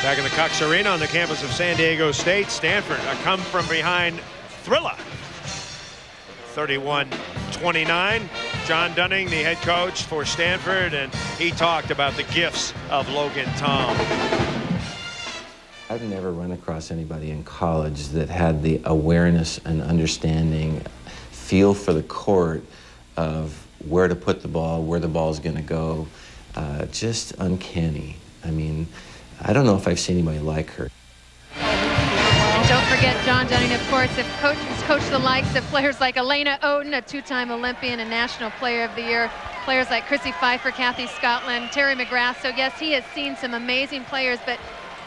Back in the Cox Arena on the campus of San Diego State, Stanford, a come-from-behind thriller. 31-29. John Dunning, the head coach for Stanford, and he talked about the gifts of Logan Tom. I've never run across anybody in college that had the awareness and understanding, feel for the court of where to put the ball, where the ball's going to go. Just uncanny. I mean, I don't know if I've seen anybody like her. And don't forget John Dunning, of course, has coached the likes of players like Elena Oden, a two-time Olympian and National Player of the Year, players like Chrissy Pfeiffer, Kathy Scotland, Terry McGrath. So yes, he has seen some amazing players, but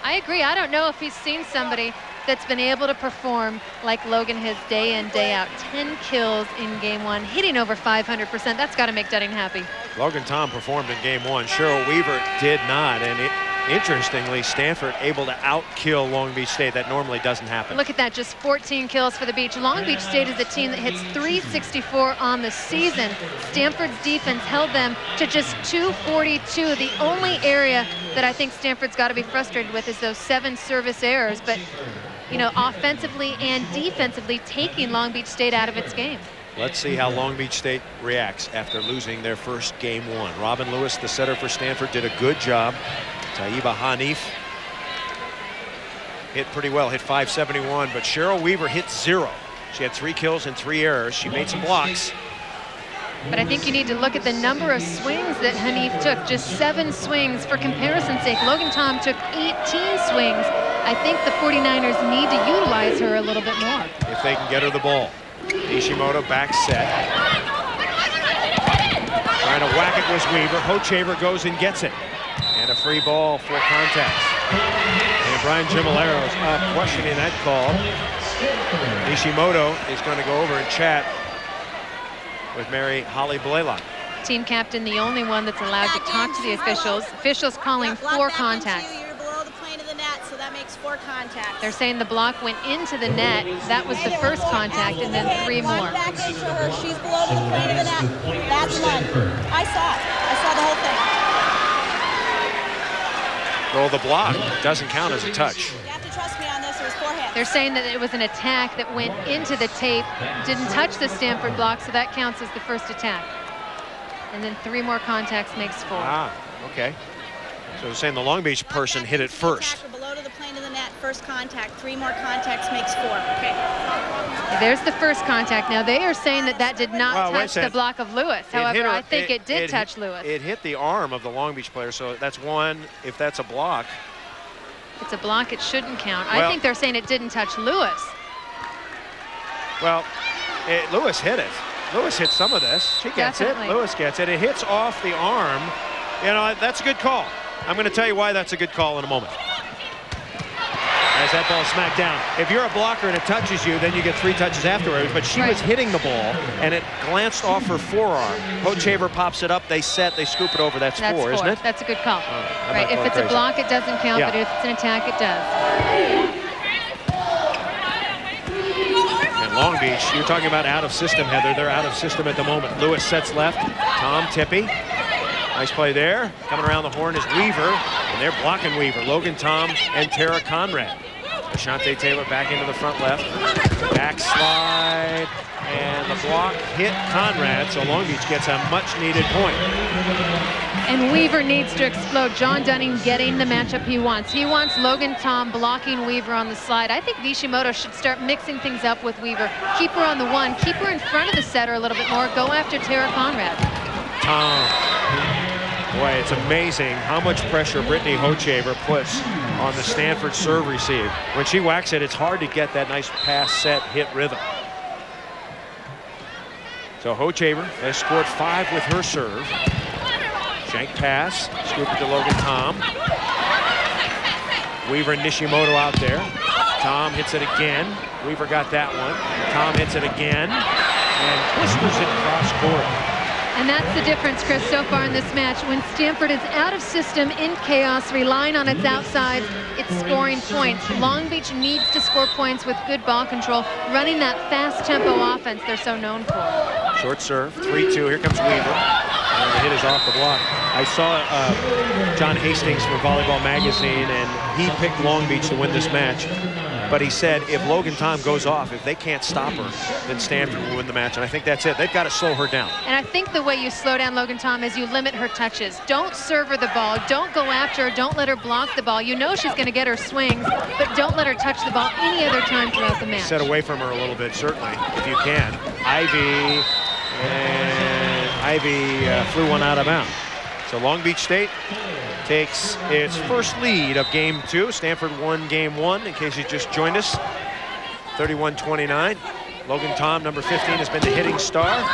I agree. I don't know if he's seen somebody that's been able to perform like Logan has day in, day out. 10 kills in game one, hitting over 500%. That's got to make Dunning happy. Logan Tom performed in game one. Cheryl Weaver did not. And interestingly, Stanford able to out-kill Long Beach State. That normally doesn't happen. Look at that, just 14 kills for the Beach. Long Beach State is a team that hits 364 on the season. Stanford's defense held them to just 242. The only area that I think Stanford's got to be frustrated with is those 7 service errors. But, you know, offensively and defensively taking Long Beach State out of its game. Let's see how Long Beach State reacts after losing their first game one. Robin Lewis, the setter for Stanford, did a good job. Taiba Hanif hit pretty well, hit 571, but Cheryl Weaver hit 0. She had 3 kills and 3 errors. She made some blocks. But I think you need to look at the number of swings that Hanif took. Just 7 swings. For comparison's sake, Logan Tom took 18 swings. I think the 49ers need to utilize her a little bit more. If they can get her the ball. Nishimoto back set. Trying to whack it was Weaver. Hochaver goes and gets it. And a free ball for contacts. And Brian Gimelero's up questioning that call. Nishimoto is going to go over and chat with Mary Holly Blaylock. Team captain, the only one that's allowed to talk to the officials. Officials calling 4 contacts. You're below the plane of the net, so that makes 4 contacts. They're saying the block went into the net. That was the first contact, and then 3 more. Back into her. She's below the plane of the net. That's one. I saw it. I saw the whole thing. Well, the block doesn't count as a touch. You have to trust me on this. It was forehand. They're saying that it was an attack that went into the tape, didn't touch the Stanford block, so that counts as the first attack. And then 3 more contacts makes 4. Ah, okay. So they're saying the Long Beach person hit it first. Below to the plane of the net, first contact. 3 more contacts makes 4. Okay. There's the first contact. Now they are saying that that did not touch the block of Lewis. However, I think it did touch Lewis. It hit the arm of the Long Beach player, so that's 1. If that's a block. If it's a block, it shouldn't count. Well, I think they're saying it didn't touch Lewis. Well, Lewis hit it. Lewis hit some of this. She gets it. Lewis gets it. It hits off the arm. You know, that's a good call. I'm going to tell you why that's a good call in a moment. As that ball smacked down. If you're a blocker and it touches you, then you get 3 touches afterwards. But she was hitting the ball, and it glanced off her forearm. Hochaver pops it up. They set. They scoop it over. That's 4, isn't it? That's a good call. Right. If it's a block, it doesn't count. But if it's an attack, it does. And Long Beach, you're talking about out of system, Heather. They're out of system at the moment. Lewis sets left. Tom Tippy. Nice play there. Coming around the horn is Weaver, and they're blocking Weaver. Logan Tom and Tara Conrad. Ashante Taylor back into the front left. Backslide, and the block hit Conrad, so Long Beach gets a much-needed point. And Weaver needs to explode. John Dunning getting the matchup he wants. He wants Logan Tom blocking Weaver on the slide. I think Nishimoto should start mixing things up with Weaver. Keep her on the 1. Keep her in front of the setter a little bit more. Go after Tara Conrad. Tom. Boy, it's amazing how much pressure Brittany Hochaver puts on the Stanford serve receive. When she whacks it, it's hard to get that nice pass, set, hit rhythm. So Hochaver has scored 5 with her serve. Shank pass, scoop it to Logan Tom. Weaver and Nishimoto out there. Tom hits it again. Weaver got that one. Tom hits it again and twisters it cross court. And that's the difference, Chris, so far in this match. When Stanford is out of system, in chaos, relying on its outsides, it's scoring points. Long Beach needs to score points with good ball control, running that fast tempo offense they're so known for. Short serve, 3-2. Here comes Weaver. And the hit is off the block. I saw John Hastings from Volleyball Magazine, and he picked Long Beach to win this match. But he said if Logan Tom goes off, if they can't stop her, then Stanford will win the match. And I think that's it. They've got to slow her down. And I think the way you slow down Logan Tom is you limit her touches. Don't serve her the ball. Don't go after her. Don't let her block the ball. You know she's going to get her swings, but don't let her touch the ball any other time throughout the match. Set away from her a little bit, certainly, if you can. Ivy, and Ivy flew one out of bounds. So Long Beach State takes its first lead of game 2. Stanford won game 1, in case you just joined us. 31-29. Logan Tom, number 15, has been the hitting star.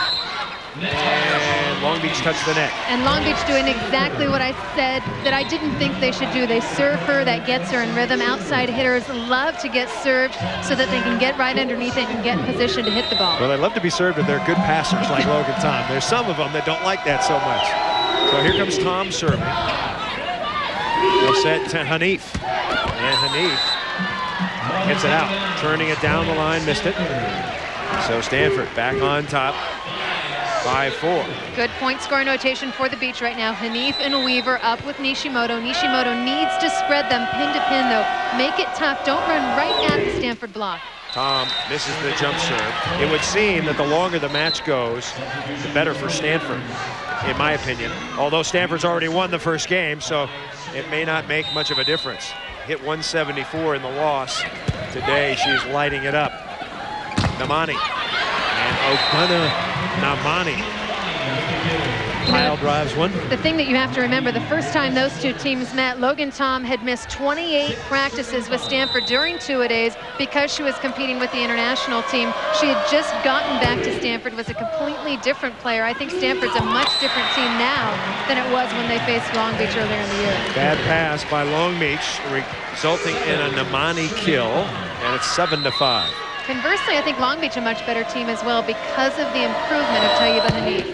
And Long Beach touched the net. And Long Beach doing exactly what I said that I didn't think they should do. They serve her, that gets her in rhythm. Outside hitters love to get served so that they can get right underneath it and get in position to hit the ball. Well, they love to be served if they're good passers like Logan Tom. There's some of them that don't like that so much. So here comes Tom serving. They'll set to Hanif. And Hanif hits it out. Turning it down the line, missed it. So Stanford back on top. 5-4. Good point scoring rotation for the Beach right now. Hanif and Weaver up with Nishimoto. Nishimoto needs to spread them pin to pin, though. Make it tough. Don't run right at the Stanford block. Tom misses the jump serve. It would seem that the longer the match goes, the better for Stanford, in my opinion. Although Stanford's already won the first game, so it may not make much of a difference. Hit 174 in the loss. Today, she's lighting it up. Namani. And Oguna Namani. Pile drives one. The thing that you have to remember, the first time those two teams met, Logan Tom had missed 28 practices with Stanford during two-a-days because she was competing with the international team. She had just gotten back to Stanford, was a completely different player. I think Stanford's a much different team now than it was when they faced Long Beach earlier in the year. Bad pass by Long Beach, resulting in a Namani kill, and it's 7-5. Conversely, I think Long Beach a much better team as well because of the improvement of Tayyiba Hanif.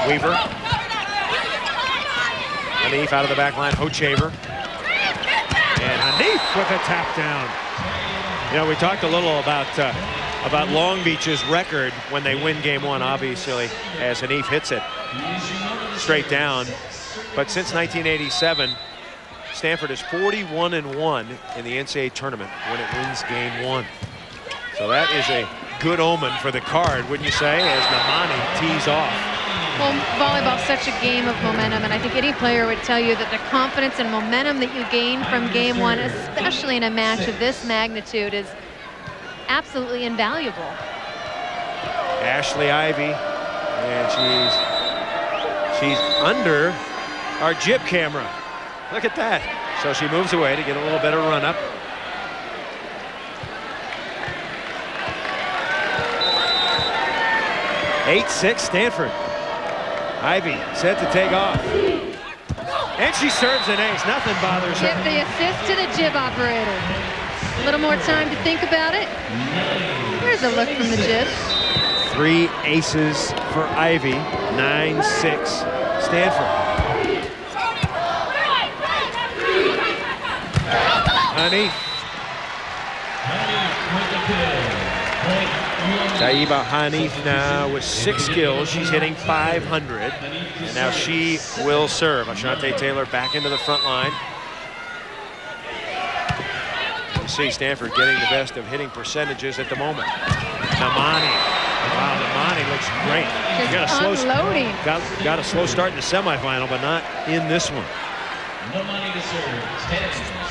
Weaver. Hanif out of the back line. Hochaver. And Hanif with a tap down. You know, we talked a little about Long Beach's record when they win game 1, obviously, as Hanif hits it straight down. But since 1987, Stanford is 41-1 in the NCAA tournament when it wins game 1. So that is a good omen for the card, wouldn't you say, as Namani tees off. Well, volleyball's such a game of momentum, and I think any player would tell you that the confidence and momentum that you gain from game 1, especially in a match of this magnitude, is absolutely invaluable. Ashley Ivy, and she's under our jib camera. Look at that. So she moves away to get a little better run up. (8-6) Stanford. Ivy set to take off. And she serves an ace. Nothing bothers her. Give the assist to the jib operator. A little more time to think about it. There's a look from the jib. 3 aces for Ivy. 9-6 Stanford. Hanif. Tayyiba Hanif now with 6 kills. She's hitting .500. And now she will serve. Ashante Taylor back into the front line. You see Stanford getting the best of hitting percentages at the moment. Namani. Wow, Namani looks great. Just unloading. Got a slow start in the semifinal, but not in this one.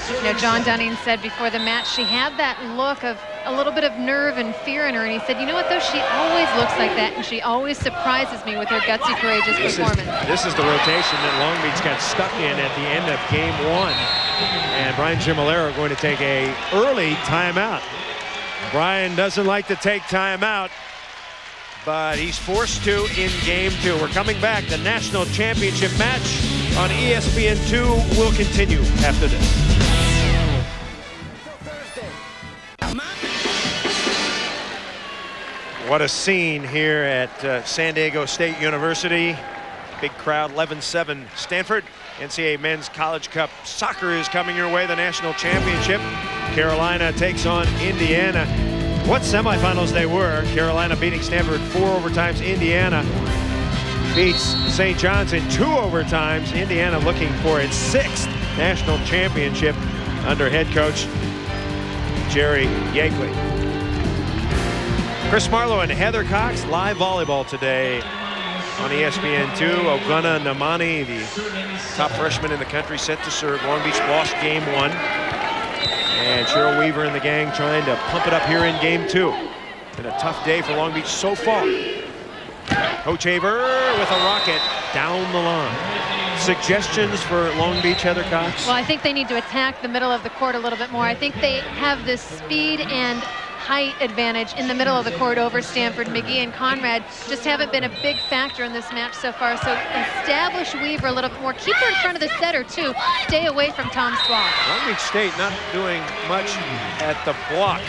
You know, John Dunning said before the match she had that look of a little bit of nerve and fear in her, and he said, you know what, though, she always looks like that, and she always surprises me with her gutsy, courageous performance. This is the rotation that Long Beach got stuck in at the end of game 1. And Brian Gimolero going to take a early timeout. Brian doesn't like to take timeout, but he's forced to in game 2. We're coming back. The national championship match on ESPN2 will continue after this. What a scene here at San Diego State University. Big crowd, 11-7 Stanford. NCAA Men's College Cup Soccer is coming your way, the national championship. Carolina takes on Indiana. What semifinals they were. Carolina beating Stanford 4 overtimes. Indiana beats St. John's in 2 overtimes. Indiana looking for its 6th national championship under head coach Jerry Yankley. Chris Marlowe and Heather Cox, live volleyball today on ESPN2. Oguna Namani, the top freshman in the country, set to serve. Long Beach lost game 1. And Cheryl Weaver and the gang trying to pump it up here in game 2. Been a tough day for Long Beach so far. Coach Haver with a rocket down the line. Suggestions for Long Beach, Heather Cox? Well, I think they need to attack the middle of the court a little bit more. I think they have this speed and height advantage in the middle of the court over Stanford. McGee and Conrad just haven't been a big factor in this match so far. So establish Weaver a little bit more. Keep her in front of the setter, too. Stay away from Tom's block. Long Beach State not doing much at the block.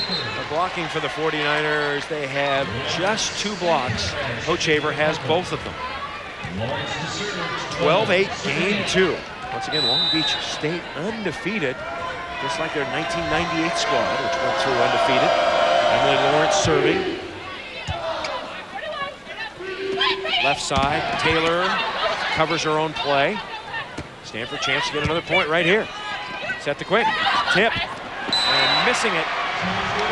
The blocking for the 49ers, they have just 2 blocks. Coach Haver has both of them. 12-8 game 2. Once again, Long Beach State undefeated, just like their 1998 squad, which went through undefeated. Emily Lawrence serving. Left side, Taylor covers her own play. Stanford chance to get another point right here. Set the quick, tip, and missing it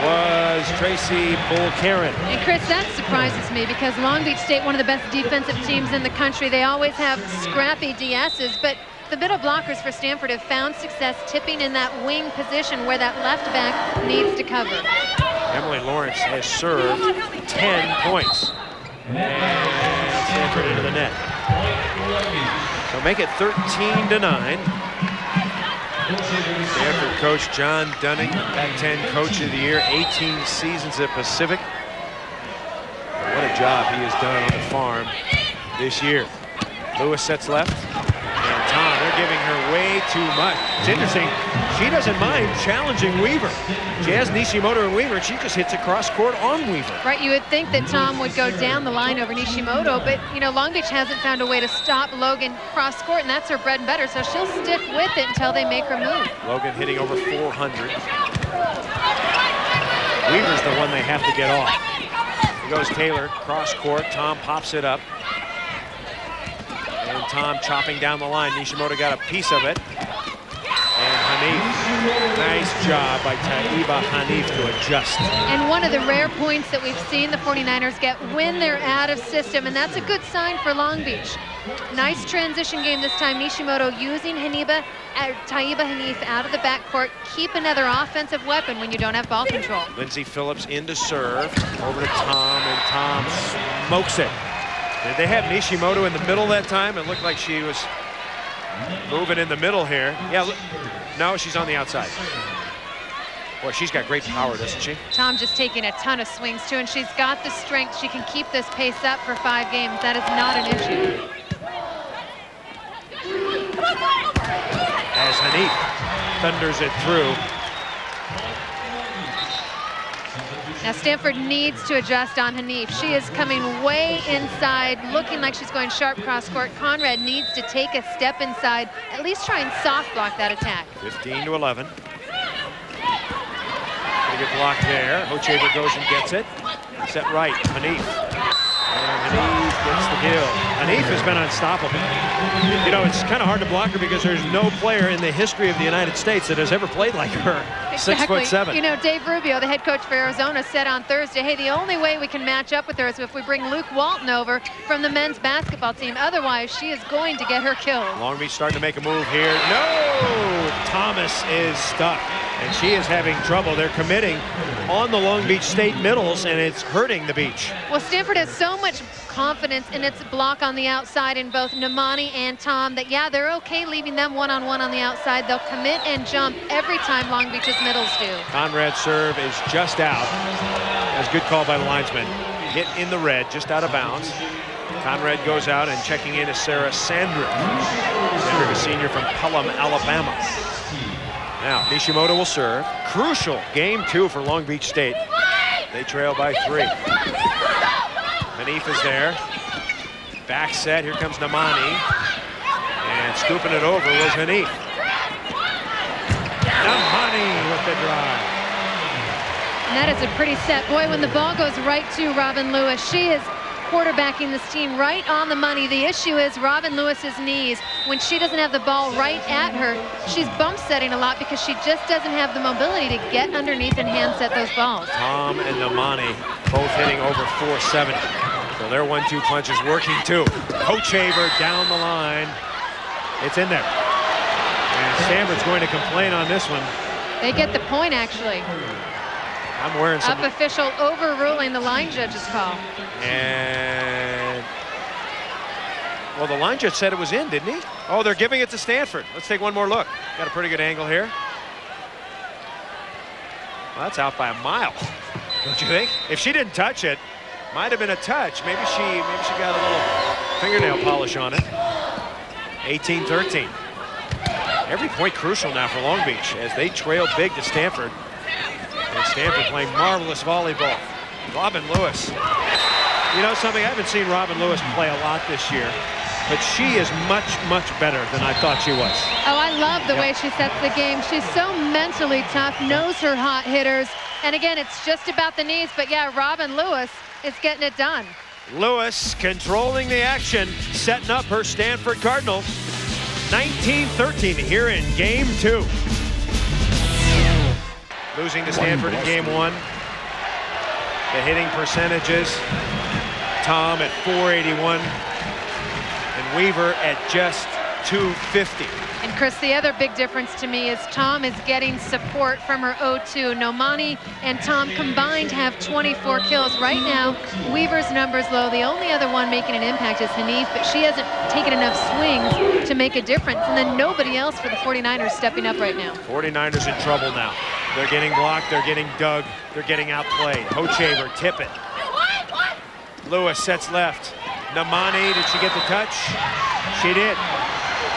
was Tracy Bull-Karen. And Chris, that surprises me because Long Beach State, one of the best defensive teams in the country. They always have scrappy DSs, but the middle blockers for Stanford have found success tipping in that wing position where that left back needs to cover. Emily Lawrence has served 10 points. And Stanford into the net. So make it 13-9. Stanford coach John Dunning, Pac-10 Coach of the Year, 18 seasons at Pacific. What a job he has done on the farm this year. Lewis sets left, and Tom, they're giving her way too much. It's interesting, she doesn't mind challenging Weaver. She has Nishimoto and Weaver, and she just hits across court on Weaver. Right, you would think that Tom would go down the line over Nishimoto, but you know, Long Beach hasn't found a way to stop Logan cross court, and that's her bread and butter, so she'll stick with it until they make her move. Logan hitting over 400. Weaver's the one they have to get off. Here goes Taylor, cross court, Tom pops it up. And Tom chopping down the line. Nishimoto got a piece of it. And Hanif, nice job by Taiba Hanif to adjust. And one of the rare points that we've seen the 49ers get when they're out of system, and that's a good sign for Long Beach. Nice transition game this time. Nishimoto using Taiba Hanif out of the backcourt. Keep another offensive weapon when you don't have ball control. Lindsay Phillips in to serve. Over to Tom, and Tom smokes it. Did they have Nishimoto in the middle that time? It looked like she was moving in the middle here. Yeah, no, she's on the outside. Boy, she's got great power, doesn't she? Tom just taking a ton of swings, too, and she's got the strength. She can keep this pace up for 5 games. That is not an issue. As Hanif thunders it through. Now Stanford needs to adjust on Hanif. She is coming way inside, looking like she's going sharp cross court. Conrad needs to take a step inside, at least try and soft block that attack. 15-11. Pretty good block there. Hochaver goes and gets it. Set right, Hanif. And Hanif gets the kill. Hanif has been unstoppable. You know, it's kind of hard to block her because there's no player in the history of the United States that has ever played like her. Exactly. 6'7". You know, Dave Rubio, the head coach for Arizona, said on Thursday, hey, the only way we can match up with her is if we bring Luke Walton over from the men's basketball team. Otherwise, she is going to get her killed. Long Beach starting to make a move here. No! Thomas is stuck, and she is having trouble. They're committing on the Long Beach State middles, and it's hurting the Beach. Well, Stanford has so much confidence in its block on the outside in both Namani and Tom that, yeah, they're okay leaving them one-on-one on the outside. They'll commit and jump every time Long Beach's middles do. Conrad's serve is just out. That's a good call by the linesman. Hit in the red, just out of bounds. Conrad goes out, and checking in is Sarah Sandrick. Sandrick, a senior from Pelham, Alabama. Now, Nishimoto will serve. Crucial game 2 for Long Beach State. They trail by 3. Hanif is there. Back set, here comes Namani. And scooping it over was Hanif. Namani with the drive. that is a pretty set. Boy, when the ball goes right to Robin Lewis, she is quarterbacking this team right on the money. The issue is Robin Lewis's knees. When she doesn't have the ball right at her, she's bump setting a lot because she just doesn't have the mobility to get underneath and hand set those balls. Tom and Namani both hitting over 470. So their 1-2 punch is working too. Hochaver down the line. It's in there. And Stanford's going to complain on this one. They get the point, actually. I'm wearing some. Up official overruling the line judge's call. And well, the line judge said it was in, didn't he? Oh, they're giving it to Stanford. Let's take one more look. Got a pretty good angle here. Well, that's out by a mile, don't you think? If she didn't touch it, might have been a touch. Maybe she got a little fingernail polish on it. 18-13. Every point crucial now for Long Beach as they trail big to Stanford. And Stanford playing marvelous volleyball. Robin Lewis. You know something? I haven't seen Robin Lewis play a lot this year, but she is much, much better than I thought she was. Oh, I love the way she sets the game. She's so mentally tough, knows her hot hitters. And again, it's just about the knees, but yeah, Robin Lewis is getting it done. Lewis controlling the action, setting up her Stanford Cardinals. 19-13 here in game 2. Losing to Stanford in game 1. The hitting percentages, Tom at 481 and Weaver at just 250. And Chris, the other big difference to me is Tom is getting support from her 0-2. Nomani and Tom combined have 24 kills. Right now, Weaver's number's low. The only other one making an impact is Hanif, but she hasn't taken enough swings to make a difference. And then nobody else for the 49ers stepping up right now. 49ers in trouble now. They're getting blocked, they're getting dug, they're getting outplayed. Hochaver, tip it. Lewis sets left. Namani, did she get the touch? She did.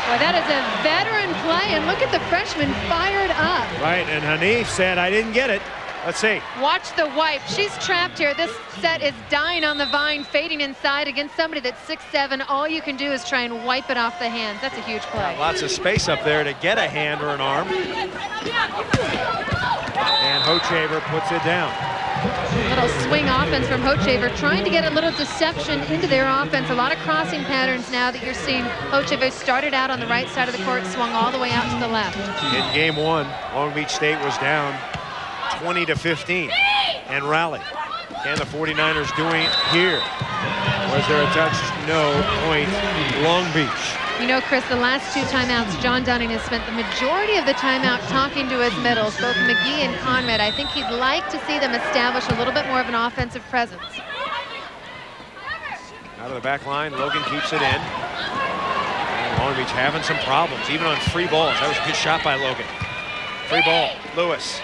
Boy, that is a veteran play, and look at the freshman fired up. Right, and Hanif said, I didn't get it. Let's see. Watch the wipe. She's trapped here. This set is dying on the vine, fading inside against somebody that's 6'7". All you can do is try and wipe it off the hands. That's a huge play. Lots of space up there to get a hand or an arm. And Hochaver puts it down. A little swing offense from Hochaver, trying to get a little deception into their offense. A lot of crossing patterns now that you're seeing. Hochaver started out on the right side of the court, swung all the way out to the left. In game 1, Long Beach State was down 20-15 and rallied. Can the 49ers doing it here? Was there a touch? No. Point Long Beach. You know, Chris, the last 2 timeouts, John Dunning has spent the majority of the timeout talking to his middles, both McGee and Conrad. I think he'd like to see them establish a little bit more of an offensive presence. Out of the back line, Logan keeps it in. And Long Beach having some problems, even on free balls. That was a good shot by Logan. Free ball, Lewis.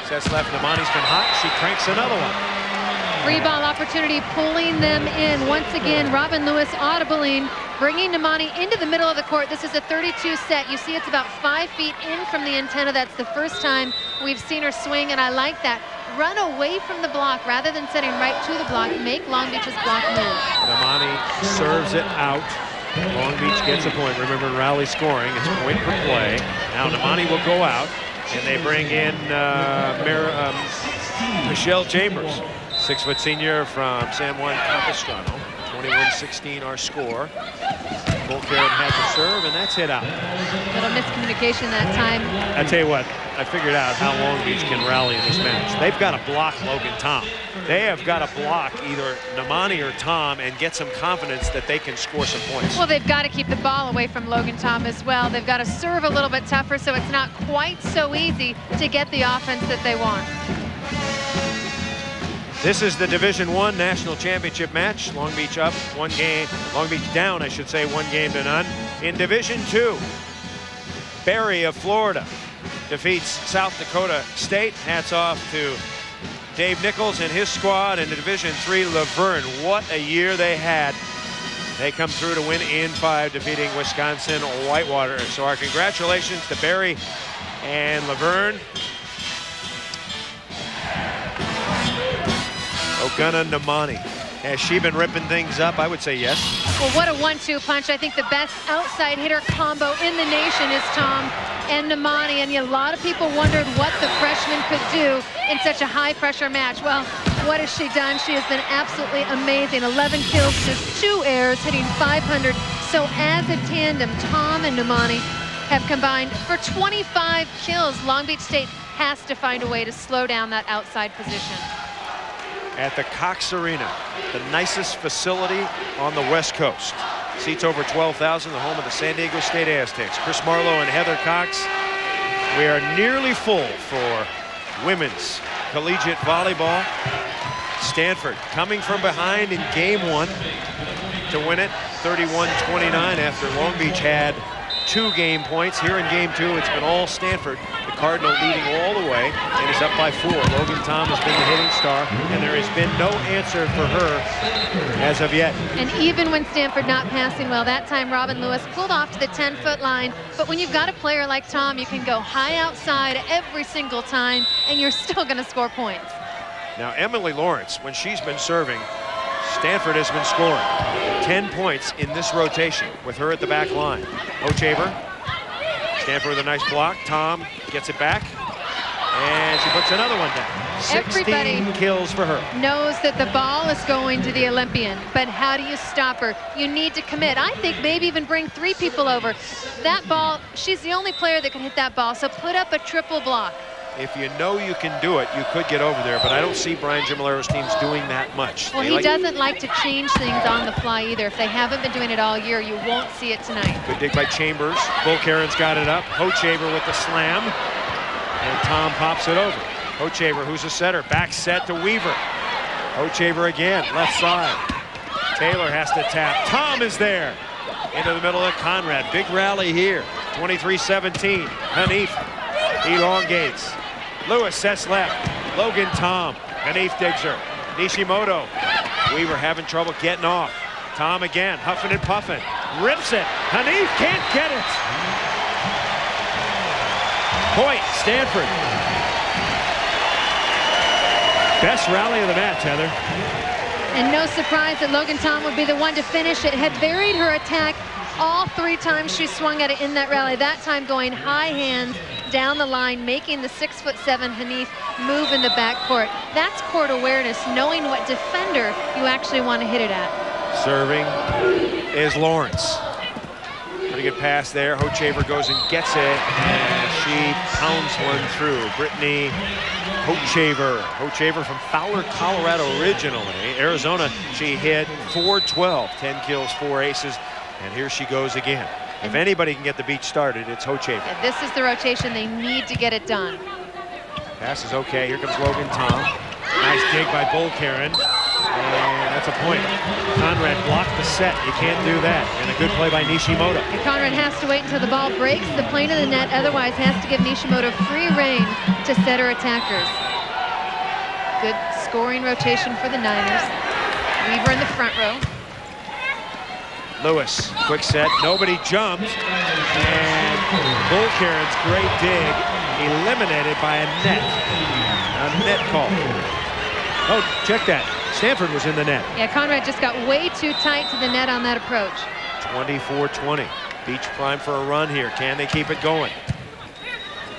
Sets left, Namani's been hot. She cranks another one. Free ball opportunity, pulling them in. Once again, Robin Lewis audibling, bringing Namani into the middle of the court. This is a 32 set. You see it's about 5 feet in from the antenna. That's the first time we've seen her swing, and I like that. Run away from the block rather than setting right to the block. Make Long Beach's block move. Namani serves it out. Long Beach gets a point. Remember, in rally scoring, it's point per play. Now Namani will go out, and they bring in Michelle Chambers. 6-foot senior from San Juan Capistrano. 21-16 our score. Bull Carrot had to serve, and that's hit out. Little miscommunication that time. I tell you what, I figured out how Long Beach can rally in this match. They've got to block Logan Tom. They have got to block either Namani or Tom and get some confidence that they can score some points. Well, they've got to keep the ball away from Logan Tom as well. They've got to serve a little bit tougher so it's not quite so easy to get the offense that they want. This is the Division I National Championship match. Long Beach up 1 game, Long Beach down, I should say, 1 game to none. In Division II, Barry of Florida defeats South Dakota State. Hats off to Dave Nichols and his squad. In Division III, Laverne, what a year they had. They come through to win in 5, defeating Wisconsin Whitewater. So our congratulations to Barry and Laverne. Ogana Namani. Has she been ripping things up? I would say yes. Well, what a 1-2 punch. I think the best outside hitter combo in the nation is Tom and Nemani. And a lot of people wondered what the freshman could do in such a high-pressure match. Well, what has she done? She has been absolutely amazing. 11 kills, just 2 errors, hitting .500. So as a tandem, Tom and Nemani have combined for 25 kills. Long Beach State has to find a way to slow down that outside position. At the Cox Arena, the nicest facility on the West Coast. Seats over 12,000, the home of the San Diego State Aztecs. Chris Marlowe and Heather Cox. We are nearly full for women's collegiate volleyball. Stanford coming from behind in game 1 to win it 31-29 after Long Beach had 2 game points. Here in game 2, it's been all Stanford. The Cardinal leading all the way and is up by 4. Logan Tom has been the hitting star, and there has been no answer for her as of yet. And even when Stanford not passing well, that time Robin Lewis pulled off to the 10-foot line. But when you've got a player like Tom, you can go high outside every single time, and you're still going to score points. Now, Emily Lawrence, when she's been serving, Stanford has been scoring 10 points in this rotation with her at the back line. Hochaber, Stanford with a nice block. Tom gets it back, and she puts another one down. 16 kills for her. Knows that the ball is going to the Olympian, but how do you stop her? You need to commit. I think maybe even bring 3 people over. That ball, she's the only player that can hit that ball, so put up a triple block. If you know you can do it, you could get over there, but I don't see Brian Gimalero's teams doing that much. Well, he doesn't like to change things on the fly either. If they haven't been doing it all year, you won't see it tonight. Good dig by Chambers. Bull Karen's got it up. Hochaber with the slam, and Tom pops it over. Hochaber, who's a setter, back set to Weaver. Hochaber again, left side. Taylor has to tap. Tom is there. Into the middle of Conrad. Big rally here. 23-17. Hanif elongates. Lewis sets left. Logan Tom. Hanif digs her. Nishimoto. Weaver having trouble getting off. Tom again, huffing and puffing. Rips it. Hanif can't get it. Point, Stanford. Best rally of the match, Heather. And no surprise that Logan Tom would be the one to finish it. Had varied her attack all 3 times she swung at it in that rally. That time going high hands down the line, making the 6'7" Hanif move in the backcourt. That's court awareness, knowing what defender you actually want to hit it at. Serving is Lawrence. Pretty good pass there. Hochaber goes and gets it, and she pounds one through. Brittany Hochaber. Hochaber from Fowler, Colorado originally. Arizona, she hit .412, 10 kills, 4 aces, and here she goes again. If anybody can get the beach started, it's Hochaber. Yeah, this is the rotation. They need to get it done. Pass is okay. Here comes Logan Tom. Nice dig by Bull Karen. And that's a point. Conrad blocked the set. You can't do that. And a good play by Nishimoto. And Conrad has to wait until the ball breaks the plane of the net. Otherwise, has to give Nishimoto free rein to set her attackers. Good scoring rotation for the Niners. Weaver in the front row. Lewis, quick set. Nobody jumped. And Bull Karen's great dig eliminated by a net. A net call. Oh, check that. Stanford was in the net. Yeah, Conrad just got way too tight to the net on that approach. 24-20. Beach prime for a run here. Can they keep it going?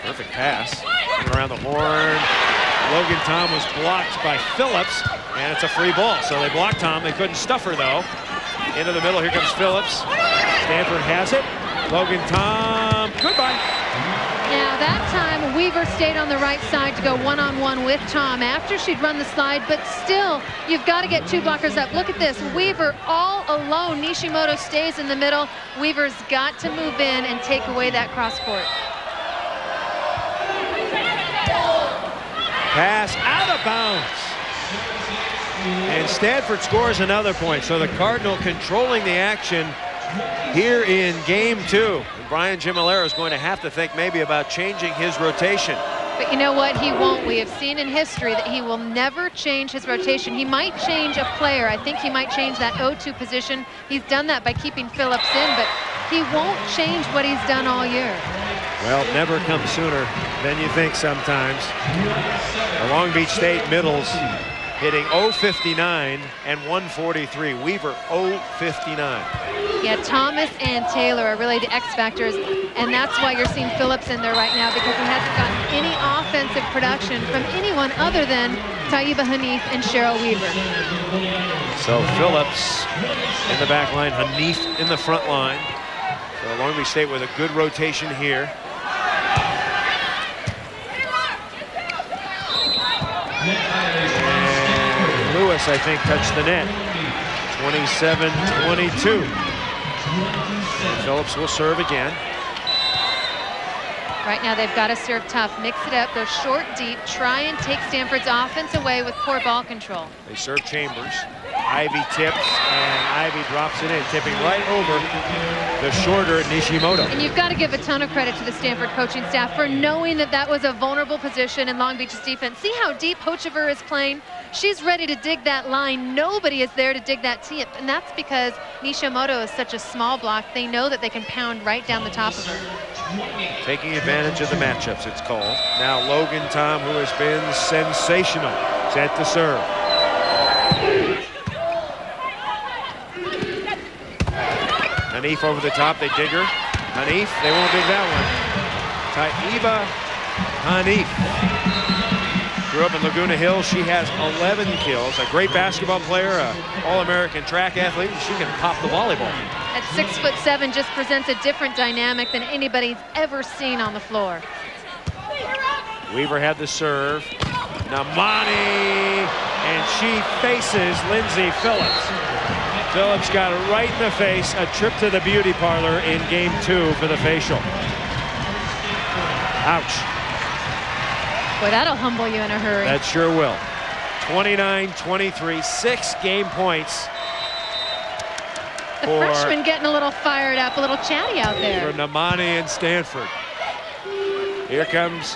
Perfect pass. Coming around the horn. Logan Tom was blocked by Phillips, and it's a free ball. So they blocked Tom. They couldn't stuff her, though. Into the middle. Here comes Phillips. Stanford has it. Logan Tom. Goodbye. Now that time Weaver stayed on the right side to go one-on-one with Tom after she'd run the slide, but still you've got to get 2 blockers up. Look at this, Weaver all alone. Nishimoto stays in the middle. Weaver's got to move in and take away that cross court. Pass out of bounds. And Stanford scores another point. So the Cardinal controlling the action here in game 2. Brian Gimalero is going to have to think maybe about changing his rotation. But you know what? He won't. We have seen in history that he will never change his rotation. He might change a player. I think he might change that 0-2 position. He's done that by keeping Phillips in, but he won't change what he's done all year. Well, never comes sooner than you think sometimes. The Long Beach State middles hitting .059 and 143. Weaver 059. Yeah, Thomas and Taylor are really the X factors, and that's why you're seeing Phillips in there right now, because he hasn't gotten any offensive production from anyone other than Taiba Hanif and Cheryl Weaver. So Phillips in the back line, Hanif in the front line. So Long Beach State with a good rotation here. And Lewis, I think, touched the net. 27-22. Phillips will serve again. Right now they've got to serve tough, mix it up, go short, deep, try and take Stanford's offense away with poor ball control. They serve Chambers. Ivy tips, and Ivy drops it in, tipping right over the shorter Nishimoto. And you've got to give a ton of credit to the Stanford coaching staff for knowing that that was a vulnerable position in Long Beach's defense. See how deep Hochevar is playing? She's ready to dig that line. Nobody is there to dig that tip, and that's because Nishimoto is such a small block. They know that they can pound right down the top of her. Taking advantage of the matchups, it's called. Now Logan Tom, who has been sensational, set to serve. Hanif over the top, they dig her. Hanif, they won't dig that one. Taiba Hanif. Grew up in Laguna Hills. She has 11 kills. A great basketball player, an All-American track athlete, and she can pop the volleyball. At 6'7", just presents a different dynamic than anybody's ever seen on the floor. Weaver had the serve. Namani, and she faces Lindsay Phillips. Phillips got it right in the face. A trip to the beauty parlor in game 2 for the facial. Ouch. Boy, that'll humble you in a hurry. That sure will. 29-23, 6 game points. The freshman getting a little fired up, a little chatty out there. For Namani and Stanford. Here comes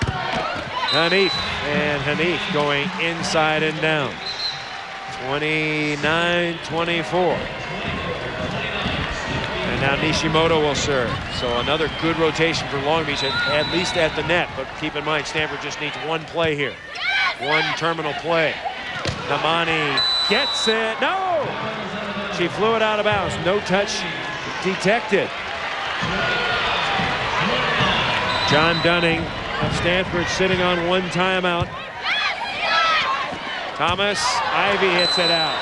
Hanif, and Hanif going inside and down. 29-24. And now Nishimoto will serve. So another good rotation for Long Beach, at least at the net. But keep in mind, Stanford just needs one play here. One terminal play. Namani gets it. No! She flew it out of bounds. No touch detected. John Dunning of Stanford sitting on one timeout. Thomas, Ivy hits it out.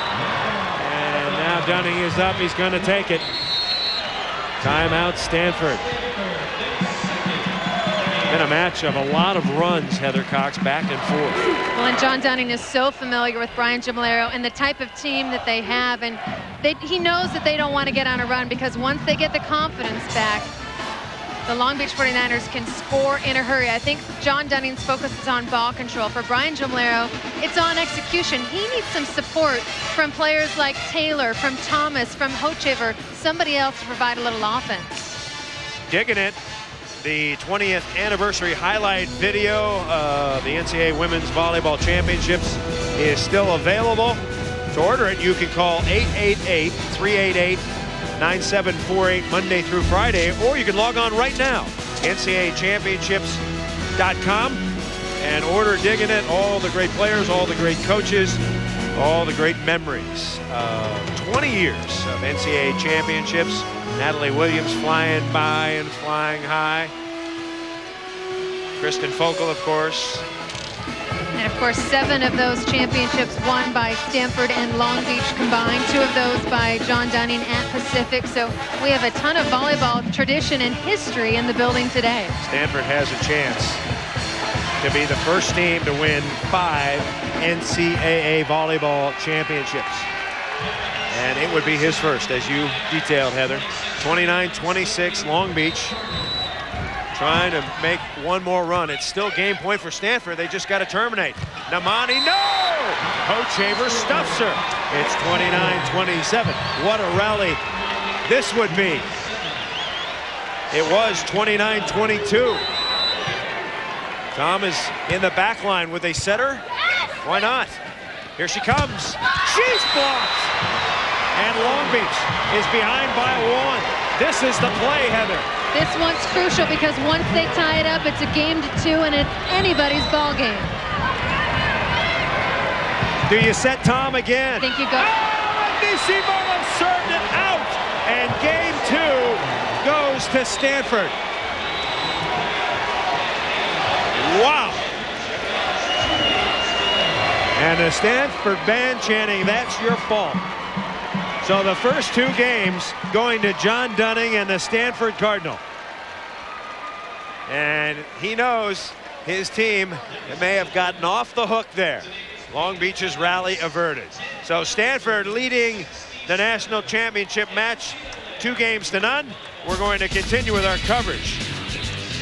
And now Dunning is up. He's going to take it. Timeout, Stanford. Been a match of a lot of runs, Heather Cox, back and forth. Well, and John Dunning is so familiar with Brian Giammalero and the type of team that they have, and he knows that they don't want to get on a run, because once they get the confidence back, the Long Beach 49ers can score in a hurry. I think John Dunning's focus is on ball control. For Brian Giammalero, it's on execution. He needs some support from players like Taylor, from Thomas, from Hochevar, somebody else to provide a little offense. Digging it. The 20th anniversary highlight video of the NCAA Women's Volleyball Championships is still available. To order it, you can call 888-388-9748 Monday through Friday, or you can log on right now, NCAAchampionships.com, and order Digging It. All the great players, all the great coaches, all the great memories. 20 years of NCAA championships. Natalie Williams flying by and flying high. Kristen Fogle, of course. And of course, 7 of those championships won by Stanford and Long Beach combined. 2 of those by John Dunning at Pacific. So we have a ton of volleyball tradition and history in the building today. Stanford has a chance to be the first team to win 5 NCAA volleyball championships. And it would be his first, as you detailed, Heather. 29-26, Long Beach trying to make one more run. It's still game point for Stanford. They just got to terminate. Namani, no! Hochevar stuffs her. It's 29-27. What a rally this would be. It was 29-22. Tom is in the back line. Would they set her? Why not? Here she comes. She's blocked. And Long Beach is behind by 1. This is the play, Heather. This one's crucial because once they tie it up, it's a game to 2, and it's anybody's ball game. Do you set Tom again? I think you go. Oh, Nishimura served it out. And game 2 goes to Stanford. Wow. And the Stanford band chanting, "That's your fault." So the first 2 games going to John Dunning and the Stanford Cardinal. And he knows his team may have gotten off the hook there. Long Beach's rally averted. So Stanford leading the national championship match 2-0. We're going to continue with our coverage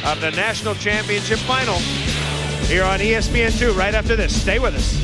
of the national championship final here on ESPN2 right after this. Stay with us.